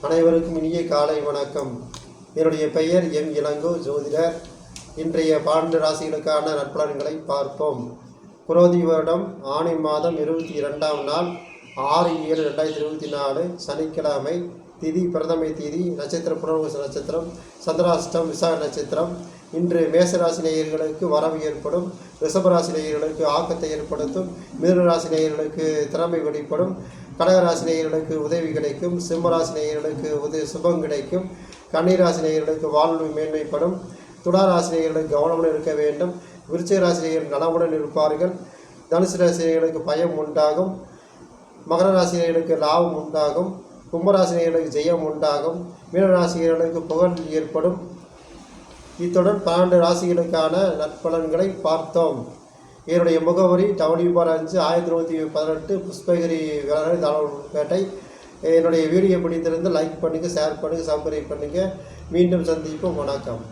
அனைவருக்கும் இனிய காலை வணக்கம். என்னுடைய பெயர் எம் இளங்கோ ஜோதிடர். இன்றைய 12 ராசிகளுக்கான நற்பலன்களை பார்ப்போம். குரோதி வருடம் ஆணி மாதம் 22ஆம் நாள் 6/7/2024 சனிக்கிழமை. திதி பிரதமை திதி, நட்சத்திரம் புனர்வசு நட்சத்திரம், சந்திராஷ்டம் விசாக நட்சத்திரம். இன்று மேசராசி நேயர்களுக்கு வரவு ஏற்படும், ரிஷபராசி நேயர்களுக்கு ஆக்கத்தை ஏற்படுத்தும், மிதுனராசி நேயர்களுக்கு திறமை வெளிப்படும், கடகராசி நேயர்களுக்கு உதவி கிடைக்கும், சிம்மராசி நேயர்களுக்கு சுபம் கிடைக்கும், கன்னிராசி நேயர்களுக்கு வாழ்வு மேன்மைப்படும், துளாராசி நேயர்களுக்கு கவனமுடன் இருக்க வேண்டும், விருச்சிக ராசி நேயர்கள் நலமுடன் இருப்பார்கள், தனுசு ராசி நேயர்களுக்கு பயம் உண்டாகும், மகர ராசி நேயர்களுக்கு லாபம் உண்டாகும், கும்பராசினியர்களுக்கு ஜெயம் உண்டாகும், மீனராசினியர்களுக்கு புகழ் ஏற்படும். இத்துடன் 12 ராசிகளுக்கான நற்பலன்களை பார்த்தோம். என்னுடைய முகவரி WR5 1118 புஷ்பகிரி வேளாண் தாளப்பேட்டை. என்னுடைய வீடியோ பிடித்திருந்து லைக் பண்ணுங்கள், ஷேர் பண்ணுங்கள், சப்ஸ்கிரைப் பண்ணுங்கள். மீண்டும் சந்திப்போம். வணக்கம்.